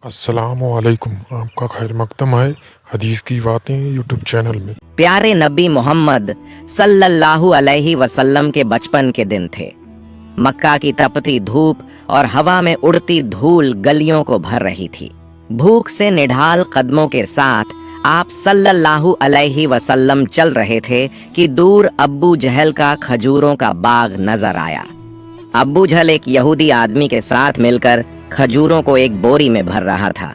अस्सलामुअलैकुम, आपका खैर मकदम है हदीस की बातें यूट्यूब चैनल में। प्यारे नबी मोहम्मद सल्लल्लाहु अलैहि वसल्लम के बचपन के दिन थे। मक्का की तपती धूप और हवा में उड़ती धूल गलियों को भर रही थी। भूख से निढाल कदमों के साथ आप सल्लल्लाहु अलैहि वसल्लम चल रहे थे कि दूर अब्बू जहल का खजूरों का बाग नजर आया। अब्बू जहल एक यहूदी आदमी के साथ मिलकर खजूरों को एक बोरी में भर रहा था।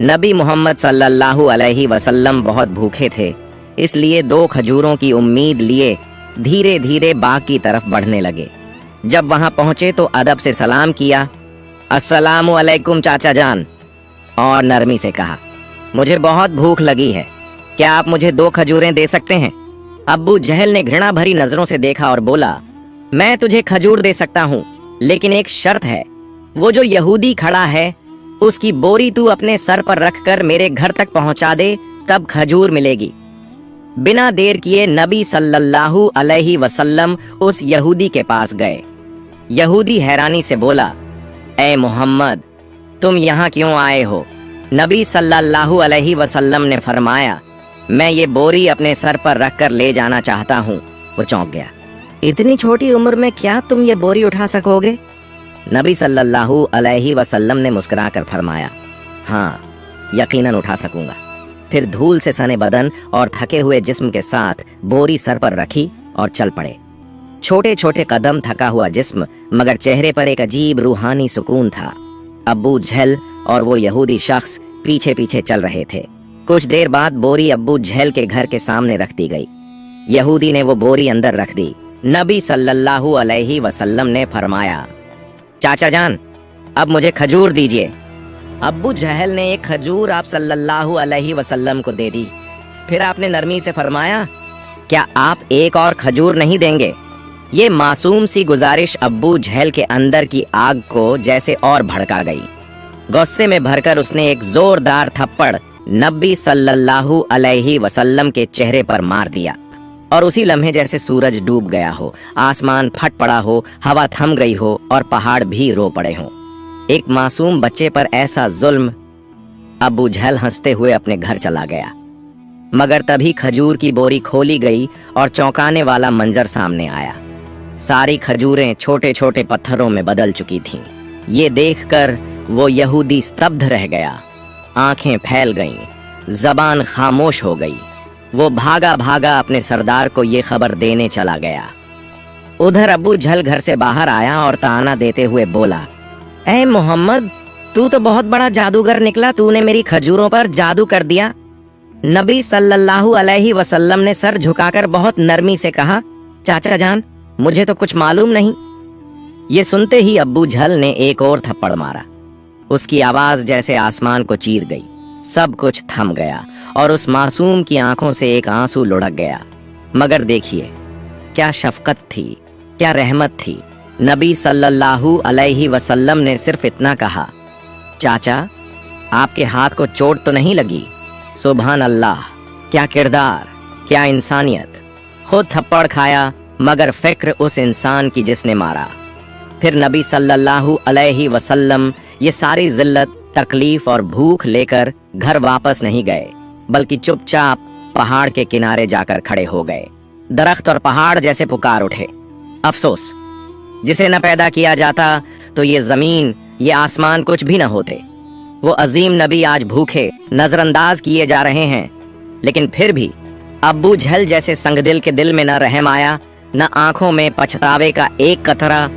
नबी मोहम्मद सल्लल्लाहु अलैहि वसल्लम बहुत भूखे थे, इसलिए 2 खजूरों की उम्मीद लिए धीरे धीरे बाग की तरफ बढ़ने लगे। जब वहां पहुंचे तो अदब से सलाम किया, अस्सलामु अलैकुम चाचा जान, और नरमी से कहा, मुझे बहुत भूख लगी है, क्या आप मुझे 2 खजूरें दे सकते हैं? अब्बू जहल ने घृणा भरी नजरों से देखा और बोला, मैं तुझे खजूर दे सकता हूँ, लेकिन एक शर्त है, वो जो यहूदी खड़ा है उसकी बोरी तू अपने सर पर रखकर मेरे घर तक पहुंचा दे, तब खजूर मिलेगी। बिना देर किए नबी सल्लल्लाहु अलैहि वसल्लम उस यहूदी के पास गए। यहूदी हैरानी से बोला, ए मोहम्मद, तुम यहाँ क्यों आए हो? नबी सल्लल्लाहु अलैहि वसल्लम ने फरमाया, मैं ये बोरी अपने सर पर रखकर ले जाना चाहता हूँ। वो चौंक गया, इतनी छोटी उम्र में क्या तुम ये बोरी उठा सकोगे? नबी सल्लल्लाहु अलैहि वसल्लम ने मुस्कुराकर फरमाया, हाँ, यकीनन उठा सकूंगा। फिर धूल से सने बदन और थके हुए जिस्म के साथ बोरी सर पर रखी और चल पड़े। छोटे छोटे कदम, थका हुआ जिस्म, मगर चेहरे पर एक अजीब रूहानी सुकून था। अब्बू जहल और वो यहूदी शख्स पीछे पीछे चल रहे थे। कुछ देर बाद बोरी अब्बू जहल के घर के सामने रख दी गई। यहूदी ने वो बोरी अंदर रख दी। नबी सल्लल्लाहु अलैहि वसल्लम ने फरमाया, चाचा जान, अब मुझे खजूर दीजिए। अब्बू जहल ने एक खजूर आप सल्लल्लाहु अलैहि वसल्लम को दे दी। फिर आपने नरमी से फरमाया, क्या आप एक और खजूर नहीं देंगे? ये मासूम सी गुजारिश अब्बू जहल के अंदर की आग को जैसे और भड़का गई। गुस्से में भरकर उसने एक जोरदार थप्पड़ नबी सल्लल्लाहु अलैहि वसल्लम के चेहरे पर मार दिया और उसी लम्हे जैसे सूरज डूब गया हो, आसमान फट पड़ा हो, हवा थम गई हो और पहाड़ भी रो पड़े हों। एक मासूम बच्चे पर ऐसा जुल्म। अब्बू जहल हंसते हुए अपने घर चला गया। मगर तभी खजूर की बोरी खोली गई और चौंकाने वाला मंजर सामने आया। सारी खजूरें छोटे छोटे पत्थरों में बदल चुकी थीं। ये देखकर वो यहूदी स्तब्ध रह गया। आंखें फैल गईं, जबान खामोश हो गई। वो भागा भागा अपने सरदार को ये खबर देने चला गया। उधर अब्बू जहल घर से बाहर आया और ताना देते हुए बोला, ऐ मोहम्मद, तू तो बहुत बड़ा जादूगर निकला, तूने मेरी खजूरों पर जादू कर दिया। नबी सल्लल्लाहु अलैहि वसल्लम ने सर झुकाकर बहुत नरमी से कहा, चाचा जान, मुझे तो कुछ मालूम नहीं। ये सुनते ही अब्बू जहल ने एक और थप्पड़ मारा। उसकी आवाज जैसे आसमान को चीर गई। सब कुछ थम गया और उस मासूम की आंखों से एक आंसू लुढ़क गया। मगर देखिए, क्या शफकत थी, क्या रहमत थी। नबी सल्लल्लाहु अलैहि वसल्लम ने सिर्फ इतना कहा, चाचा, आपके हाथ को चोट तो नहीं लगी? सुभान अल्लाह, क्या किरदार, क्या इंसानियत। खुद थप्पड़ खाया मगर फिक्र उस इंसान की जिसने मारा। फिर नबी सल्लल्लाहु अलैहि वसल्लम ये सारी जिल्लत, तकलीफ और भूख लेकर घर वापस नहीं गए, बल्कि चुपचाप पहाड़ के किनारे जाकर खड़े हो गए। दरख्त और पहाड़ जैसे पुकार उठे, अफसोस, जिसे न पैदा किया जाता तो ये जमीन, ये आसमान कुछ भी न होते। वो अजीम नबी आज भूखे, नजरअंदाज किए जा रहे हैं। लेकिन फिर भी अब्बू जहल जैसे संगदिल के दिल में न रहम आया, न आंखों में पछतावे का एक कतरा।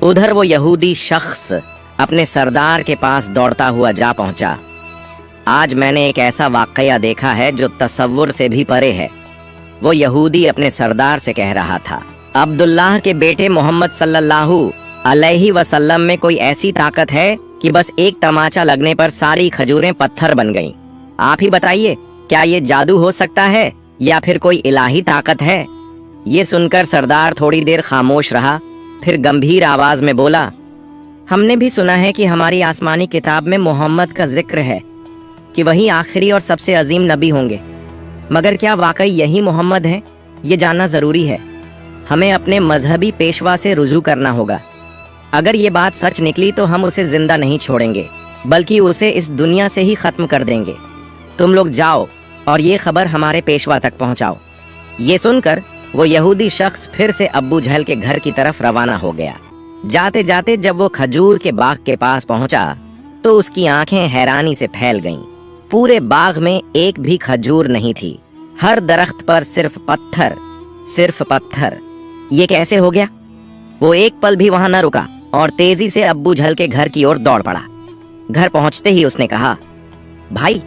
उधर वो यहूदी शख्स अपने सरदार के पास दौड़ता हुआ जा पहुंचा। आज मैंने एक ऐसा वाकया देखा है जो तसव्वुर से भी परे है। वो यहूदी अपने सरदार से कह रहा था, अब्दुल्लाह के बेटे मोहम्मद सल्लल्लाहु अलैहि वसल्लम में कोई ऐसी ताकत है कि बस एक तमाचा लगने पर सारी खजूरें पत्थर बन गईं। आप ही बताइए, क्या ये जादू हो सकता है या फिर कोई इलाही ताकत है? ये सुनकर सरदार थोड़ी देर खामोश रहा, फिर गंभीर आवाज में बोला, हमने भी सुना है कि हमारी आसमानी किताब में मोहम्मद का जिक्र है कि वही आखिरी और सबसे अजीम नबी होंगे। मगर क्या वाकई यही मोहम्मद हैं? ये जानना जरूरी है। हमें अपने मजहबी पेशवा से रुजू करना होगा। अगर ये बात सच निकली तो हम उसे जिंदा नहीं छोड़ेंगे। बल्कि उसे इस दुनिया से ही खत्म कर देंगे। तुम लोग जाओ और ये खबर हमारे पेशवा तक पहुंचाओ। ये सुनकर वो यहूदी शख्स फिर से अब्बू जहल के घर की तरफ रवाना हो गया। जाते जाते जब वो खजूर के बाग के पास पहुंचा तो उसकी आंखें हैरानी से फैल गईं। पूरे बाग में एक भी खजूर नहीं थी। हर दरख्त पर सिर्फ पत्थर, सिर्फ पत्थर। ये कैसे हो गया? वो एक पल भी वहां न रुका और तेजी से अब्बू जहल के घर की ओर दौड़ पड़ा। घर पहुंचते ही उसने कहा, भाई,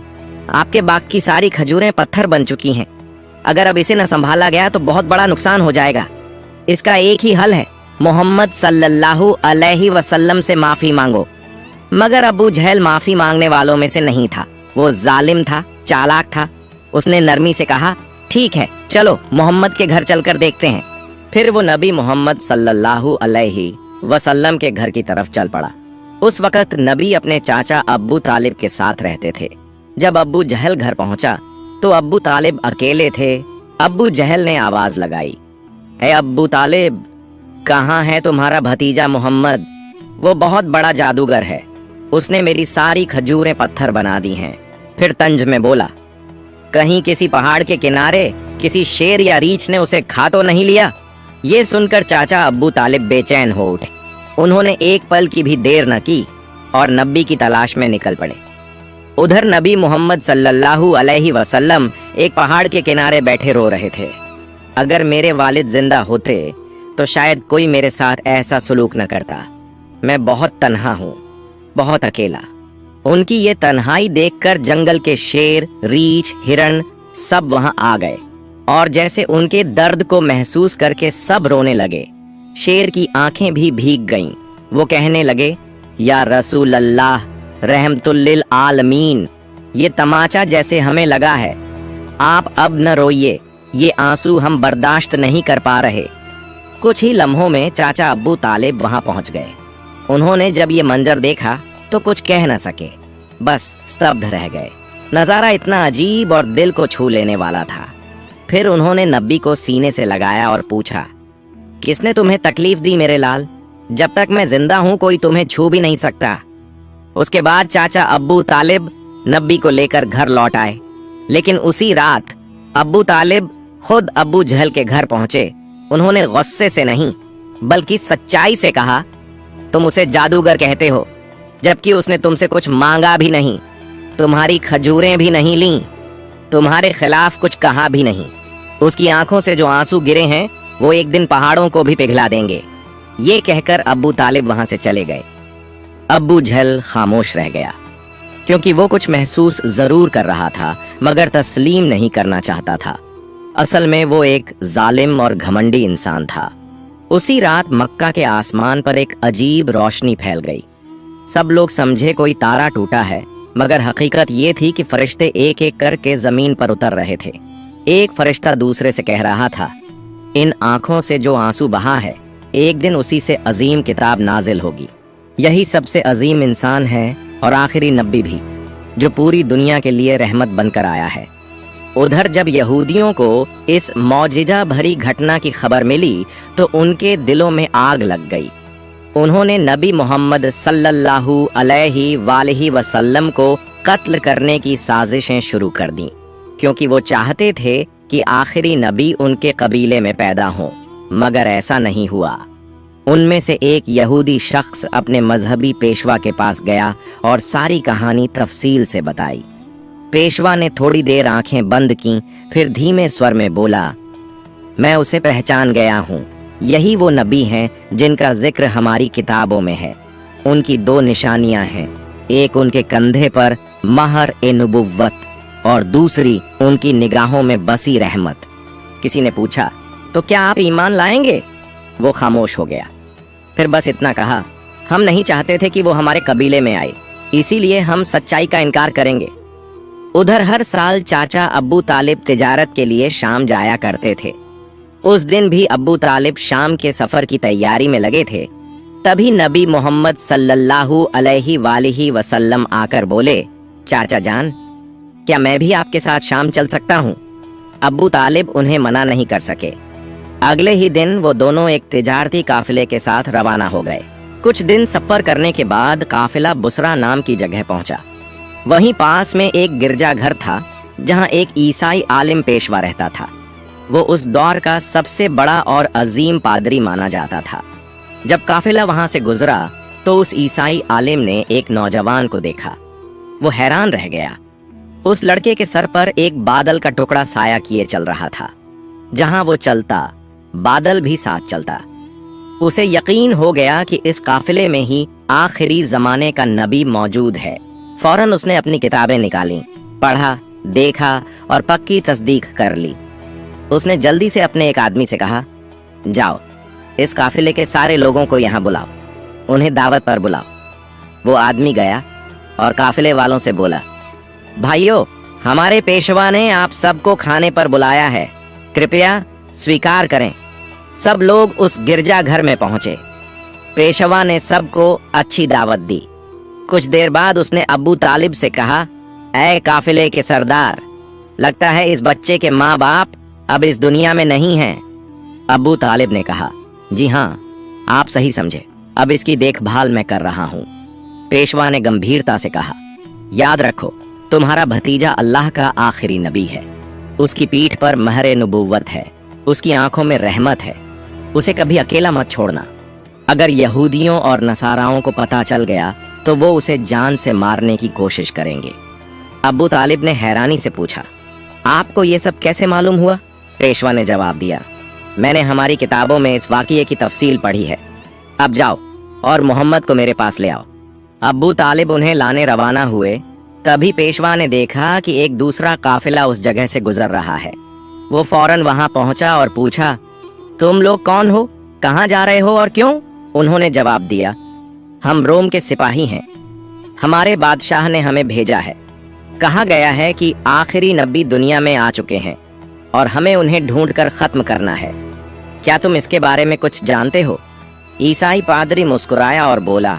आपके बाग की सारी खजूरें पत्थर बन चुकी हैं। अगर अब इसे न संभाला गया तो बहुत बड़ा नुकसान हो जाएगा। इसका एक ही हल है, मोहम्मद सल्लल्लाहु अलैहि वसल्लम से माफी मांगो। मगर अब्बू जहल माफी मांगने वालों में से नहीं था। वो जालिम था, चालाक था। उसने नरमी से कहा, ठीक है, चलो मोहम्मद के घर चलकर देखते हैं। फिर वो नबी मोहम्मद सल्लल्लाहु अलैहि वसल्लम के घर की तरफ चल पड़ा। उस वक्त नबी अपने चाचा अब्बू तालिब के साथ रहते थे। जब अब्बू जहल घर पहुंचा तो अब्बू तालिब अकेले थे। अब्बू जहल ने आवाज लगाई, है अब्बू तालिब, कहाँ है तुम्हारा भतीजा मोहम्मद? वो बहुत बड़ा जादूगर है, उसने मेरी सारी खजूरें पत्थर बना दी हैं। फिर तंज में बोला, कहीं किसी पहाड़ के किनारे किसी शेर या रीछ ने उसे खा तो नहीं लिया? ये सुनकर चाचा अब्बू तालिब बेचैन हो उठे। उन्होंने एक पल की भी देर न की और नबी की तलाश में निकल पड़े। उधर नबी मोहम्मद सल्लल्लाहु अलैहि वसल्लम एक पहाड़ के किनारे बैठे रो रहे थे। अगर मेरे वालिद जिंदा होते तो शायद कोई मेरे साथ ऐसा सलूक न करता। मैं बहुत तन्हा हूँ, बहुत अकेला। उनकी ये तन्हाई देखकर जंगल के शेर, रीछ, हिरण सब वहां आ गए और जैसे उनके दर्द को महसूस करके सब रोने लगे। शेर की आंखें भी भीग गईं। वो कहने लगे, या रसूल अल्लाह, रहमतुल लिल आलमीन, ये तमाचा जैसे हमें लगा है। आप अब न रोइए, ये आंसू हम बर्दाश्त नहीं कर पा रहे। कुछ ही लम्हों में चाचा अब्बू तालिब वहां पहुंच गए। उन्होंने जब ये मंजर देखा तो कुछ कह न सके, बस स्तब्ध रह गए। नजारा इतना अजीब और दिल को छू लेने वाला था। फिर उन्होंने नबी को सीने से लगाया और पूछा, किसने तुम्हें तकलीफ दी मेरे लाल? जब तक मैं जिंदा हूं कोई तुम्हें छू भी नहीं सकता। उसके बाद चाचा अब्बू तालिब नबी को लेकर घर लौट आए। लेकिन उसी रात अब्बू तालिब खुद अब्बू जहल के घर पहुंचे। उन्होंने गुस्से से नहीं बल्कि सच्चाई से कहा, तुम उसे जादूगर कहते हो, जबकि उसने तुमसे कुछ मांगा भी नहीं, तुम्हारी खजूरें भी नहीं लीं, तुम्हारे खिलाफ कुछ कहा भी नहीं। उसकी आंखों से जो आंसू गिरे हैं वो एक दिन पहाड़ों को भी पिघला देंगे। ये कहकर अब्बू तालिब वहां से चले गए। अब्बू जहल खामोश रह गया, क्योंकि वो कुछ महसूस जरूर कर रहा था मगर तस्लीम नहीं करना चाहता था। असल में वो एक जालिम और घमंडी इंसान था। उसी रात मक्का के आसमान पर एक अजीब रोशनी फैल गई। सब लोग समझे कोई तारा टूटा है, मगर हकीकत ये थी कि फरिश्ते एक एक करके जमीन पर उतर रहे थे। एक फरिश्ता दूसरे से कह रहा था, इन आंखों से जो आंसू बहा है एक दिन उसी से अजीम किताब नाजिल होगी। यही सबसे अजीम इंसान है और आखिरी नबी भी, जो पूरी दुनिया के लिए रहमत बनकर आया है। उधर जब यहूदियों को इस मौजिजा भरी घटना की खबर मिली तो उनके दिलों में आग लग गई। उन्होंने नबी मोहम्मद सल्लल्लाहु अलैहि वसल्लम को कत्ल करने की साजिशें शुरू कर दी, क्योंकि वो चाहते थे कि आखिरी नबी उनके कबीले में पैदा हो, मगर ऐसा नहीं हुआ। उनमें से एक यहूदी शख्स अपने मजहबी पेशवा के पास गया और सारी कहानी तफसील से बताई। पेशवा ने थोड़ी देर आंखें बंद की, फिर धीमे स्वर में बोला, मैं उसे पहचान गया हूँ। यही वो नबी हैं जिनका जिक्र हमारी किताबों में है। उनकी दो निशानियां हैं, एक उनके कंधे पर महर ए नबुव्वत और दूसरी उनकी निगाहों में बसी रहमत। किसी ने पूछा, तो क्या आप ईमान लाएंगे? वो खामोश हो गया। फिर बस इतना कहा, हम नहीं चाहते थे कि वो हमारे कबीले में आए, इसीलिए हम सच्चाई का इनकार करेंगे। उधर हर साल चाचा अब्बू तालिब तिजारत के लिए शाम जाया करते थे। उस दिन भी अब्बू तालिब शाम के सफर की तैयारी में लगे थे। तभी नबी मोहम्मद सल्लल्लाहु अलैहि वसल्लम आकर बोले, चाचा जान, क्या मैं भी आपके साथ शाम चल सकता हूँ? अब्बू तालिब उन्हें मना नहीं कर सके। अगले ही दिन वो दोनों एक तिजारती काफिले के साथ रवाना हो गए। कुछ दिन सफर करने के बाद काफिला बुसरा नाम की जगह पहुंचा। वहीं पास में एक गिरजाघर था जहां एक ईसाई आलिम पेशवा रहता था। वो उस दौर का सबसे बड़ा और अजीम पादरी माना जाता था। जब काफिला वहां से गुजरा तो उस ईसाई आलिम ने एक नौजवान को देखा। वो हैरान रह गया। उस लड़के के सर पर एक बादल का टुकड़ा साया किए चल रहा था। जहां वो चलता बादल भी साथ चलता। उसे यकीन हो गया कि इस काफिले में ही आखिरी जमाने का नबी मौजूद है। फौरन उसने अपनी किताबें निकाली, पढ़ा, देखा और पक्की तस्दीक कर ली। उसने जल्दी से अपने एक आदमी से कहा, जाओ इस काफिले के सारे लोगों को यहाँ बुलाओ, उन्हें दावत पर बुलाओ। वो आदमी गया और काफिले वालों से बोला, भाइयों, हमारे पेशवा ने आप सबको खाने पर बुलाया है, कृपया स्वीकार करें। सब लोग उस गिरजाघर में पहुंचे। पेशवा ने सबको अच्छी दावत दी। कुछ देर बाद उसने अब्बू तालिब से कहा, ऐ काफिले के सरदार, लगता है इस बच्चे के माँ बाप अब इस दुनिया में नहीं हैं। अब्बू तालिब ने कहा, जी हाँ, आप सही समझे, अब इसकी देखभाल मैं कर रहा हूँ। पेशवा ने गंभीरता से कहा, याद रखो, तुम्हारा भतीजा अल्लाह का आखिरी नबी है। उसकी पीठ पर महर नबुव्वत है, उसकी आंखों में रहमत है। उसे कभी अकेला मत छोड़ना। अगर यहूदियों और नसाराओं को पता चल गया तो वो उसे जान से मारने की कोशिश करेंगे। अब्बू तालिब ने हैरानी से पूछा, आपको ये सब कैसे मालूम हुआ? पेशवा ने जवाब दिया, मैंने हमारी किताबों में इस वाक़ये की तफसील पढ़ी है। अब जाओ और मोहम्मद को मेरे पास ले आओ। अब्बू तालिब उन्हें लाने रवाना हुए। तभी पेशवा ने देखा कि एक दूसरा काफिला उस जगह से गुजर रहा है। वो फौरन वहां पहुंचा और पूछा, तुम लोग कौन हो, कहाँ जा रहे हो और क्यों? उन्होंने जवाब दिया, हम रोम के सिपाही हैं, हमारे बादशाह ने हमें भेजा है। कहा गया है कि आखिरी नबी दुनिया में आ चुके हैं और हमें उन्हें ढूंढकर खत्म करना है। क्या तुम इसके बारे में कुछ जानते हो? ईसाई पादरी मुस्कुराया और बोला,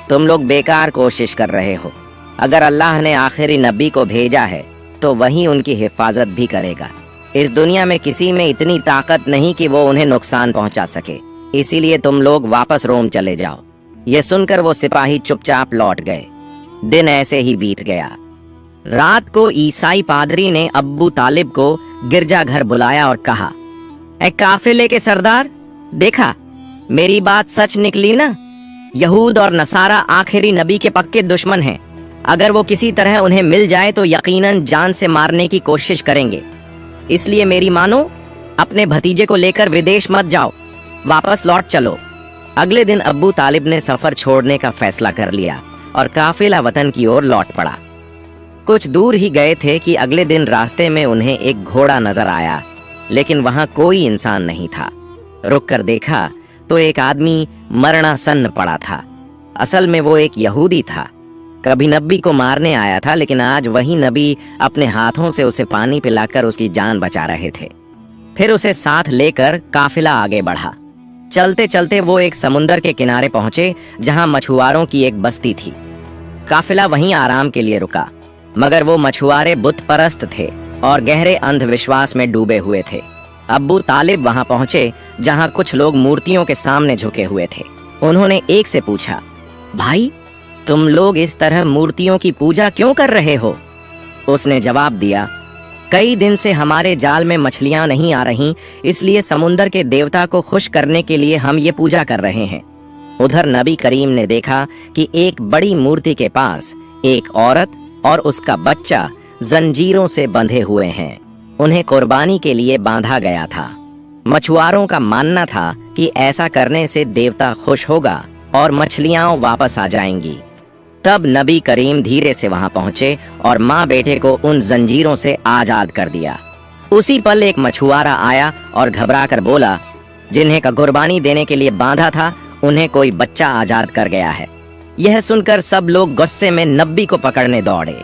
तुम लोग बेकार कोशिश कर रहे हो। अगर अल्लाह ने आखिरी नबी को भेजा है तो वही उनकी हिफाजत भी करेगा। इस दुनिया में किसी में इतनी ताकत नहीं कि वो उन्हें नुकसान पहुंचा सके, इसीलिए तुम लोग वापस रोम चले जाओ। ये सुनकर वो सिपाही चुपचाप लौट गए। दिन ऐसे ही बीत गया। रात को ईसाई पादरी ने अब्बू तालिब को गिरजाघर बुलाया और कहा, ऐ काफिले के सरदार, देखा मेरी बात सच निकली ना? यहूद और नसारा आखिरी नबी के पक्के दुश्मन हैं। अगर वो किसी तरह उन्हें मिल जाए तो यकीनन जान से मारने की कोशिश करेंगे। इसलिए मेरी मानो, अपने भतीजे को लेकर विदेश मत जाओ, वापस लौट चलो। अगले दिन अब्बू तालिब ने सफर छोड़ने का फैसला कर लिया और काफिला वतन की ओर लौट पड़ा। कुछ दूर ही गए थे कि अगले दिन रास्ते में उन्हें एक घोड़ा नजर आया, लेकिन वहां कोई इंसान नहीं था। रुक कर देखा तो एक आदमी मरणासन्न पड़ा था। असल में वो एक यहूदी था। कभी नबी को मारने आया था, लेकिन आज वही नबी अपने हाथों से उसे पानी पिलाकर उसकी जान बचा रहे थे। फिर उसे साथ लेकर काफिला आगे बढ़ा। चलते चलते वो एक समुंदर के किनारे पहुंचे जहां मछुआरों की एक बस्ती थी। काफिला वहीं आराम के लिए रुका, मगर वो मछुआरे बुत परस्त थे और गहरे अंधविश्वास में डूबे हुए थे। अब्बू तालिब वहां पहुंचे जहां कुछ लोग मूर्तियों के सामने झुके हुए थे। उन्होंने एक से पूछा, भाई, तुम लोग इस तरह मूर्तियों की पूजा क्यों कर रहे हो? उसने जवाब दिया, कई दिन से हमारे जाल में मछलियां नहीं आ रही, इसलिए समुंदर के देवता को खुश करने के लिए हम ये पूजा कर रहे हैं। उधर नबी करीम ने देखा कि एक बड़ी मूर्ति के पास एक औरत और उसका बच्चा जंजीरों से बंधे हुए हैं। उन्हें कुर्बानी के लिए बांधा गया था। मछुआरों का मानना था कि ऐसा करने से देवता खुश होगा और मछलियां वापस आ जाएंगी। तब नबी करीम धीरे से वहां पहुंचे और माँ बेटे को उन जंजीरों से आजाद कर दिया। उसी पल एक मछुआरा आया और घबराकर बोला, जिन्हें का कुर्बानी देने के लिए बांधा था, उन्हें कोई बच्चा आजाद कर गया है। यह सुनकर सब लोग गुस्से में नबी को पकड़ने दौड़े।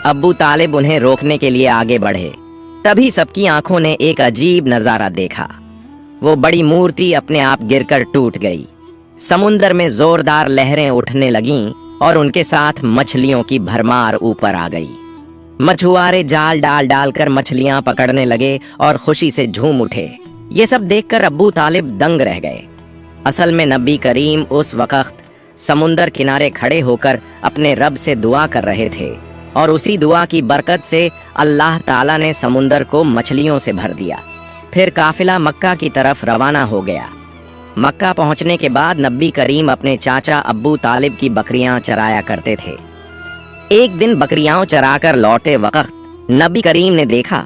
अब्बू तालिब उन्हें रोकने के लिए आगे बढ़े। तभी सबकी आंखों ने एक अजीब नजारा देखा। वो बड़ी मूर्ति अपने आप गिरकर टूट गई। समुंदर में जोरदार लहरें उठने लगीं और उनके साथ मछलियों की भरमार ऊपर आ गई। मछुआरे जाल डाल डालकर मछलियां पकड़ने लगे और खुशी से झूम उठे। ये सब देखकर अब्बू तालिब दंग रह गए। असल में नबी करीम उस वक्त समुंदर किनारे खड़े होकर अपने रब से दुआ कर रहे थे और उसी दुआ की बरकत से अल्लाह ताला ने समुंदर को मछलियों से भर दिया। फिर काफिला मक्का की तरफ रवाना हो गया। मक्का पहुंचने के बाद नबी करीम अपने चाचा अब्बू तालिब की बकरियां चराया करते थे। एक दिन बकरियां चराकर लौटे वक्त नबी करीम ने देखा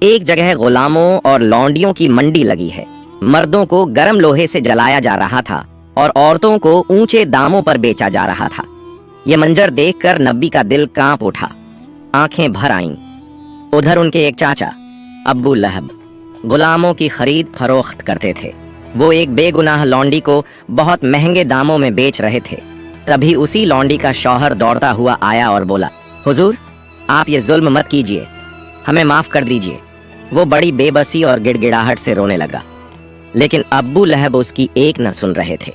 एक जगह गुलामों और लौंडियों की मंडी लगी है। मर्दों को गर्म लोहे से जलाया जा रहा था और औरतों को ऊंचे दामों पर बेचा जा रहा था। ये मंजर देखकर नबी का दिल कांप उठा, आंखें भर आईं। उधर उनके एक चाचा अब्बू लहब गुलामों की खरीद फरोख्त करते थे। वो एक बेगुनाह लौंडी को बहुत महंगे दामों में बेच रहे थे। तभी उसी लौंडी का शौहर दौड़ता हुआ आया और बोला, हुजूर, आप ये जुल्म मत कीजिए, हमें माफ कर दीजिए। वो बड़ी बेबसी और गिड़गिड़ाहट से रोने लगा, लेकिन अब्बू लहब उसकी एक न सुन रहे थे।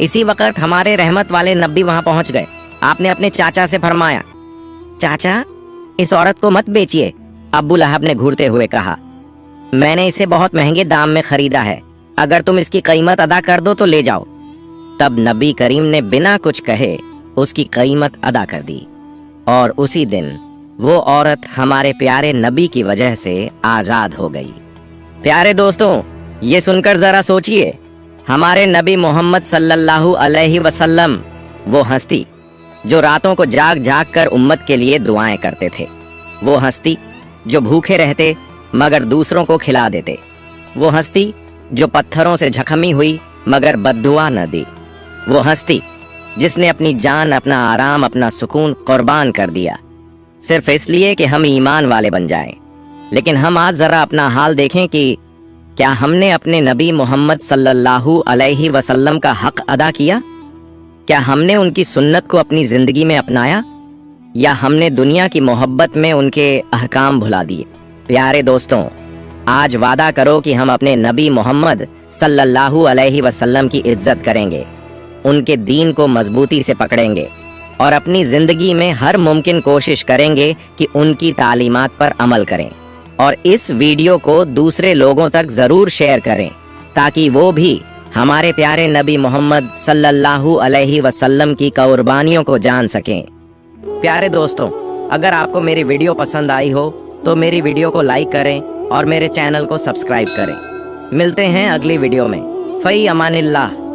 इसी वक्त हमारे रहमत वाले नबी वहां पहुंच गए। आपने अपने चाचा से फरमाया, चाचा, इस औरत को मत बेचिए। अब्बू लहब ने घूरते हुए कहा, मैंने इसे बहुत महंगे दाम में खरीदा है, अगर तुम इसकी कीमत अदा कर दो तो ले जाओ। तब नबी करीम ने बिना कुछ कहे उसकी कीमत अदा कर दी और उसी दिन वो औरत हमारे प्यारे नबी की वजह से आजाद हो गई। प्यारे दोस्तों, ये सुनकर जरा सोचिए, हमारे नबी मोहम्मद सल्लल्लाहु अलैहि वसल्लम वो हस्ती जो रातों को जाग जाग कर उम्मत के लिए दुआएं करते थे, वो हस्ती जो भूखे रहते मगर दूसरों को खिला देते, वो हस्ती जो पत्थरों से जख्मी हुई मगर बद्दुआ न दी, वो हस्ती जिसने अपनी जान, अपना आराम, अपना सुकून कुर्बान कर दिया सिर्फ इसलिए कि हम ईमान वाले बन जाएं। लेकिन हम आज जरा अपना हाल देखें कि क्या हमने अपने नबी मोहम्मद सल्लल्लाहु अलैहि वसल्लम का हक अदा किया? क्या हमने उनकी सुन्नत को अपनी जिंदगी में अपनाया या हमने दुनिया की मोहब्बत में उनके अहकाम भुला दिए? प्यारे दोस्तों, आज वादा करो कि हम अपने नबी मोहम्मद सल्लल्लाहु अलैहि वसल्लम की इज्जत करेंगे, उनके दीन को मजबूती से पकड़ेंगे और अपनी जिंदगी में हर मुमकिन कोशिश करेंगे कि उनकी तालीमात पर अमल करें। और इस वीडियो को दूसरे लोगों तक जरूर शेयर करें ताकि वो भी हमारे प्यारे नबी मोहम्मद सल्लल्लाहु अलैहि वसल्लम की कुर्बानियों को जान सकें। प्यारे दोस्तों, अगर आपको मेरी वीडियो पसंद आई हो तो मेरी वीडियो को लाइक करें और मेरे चैनल को सब्सक्राइब करें। मिलते हैं अगली वीडियो में। फई अमानिल्लाह।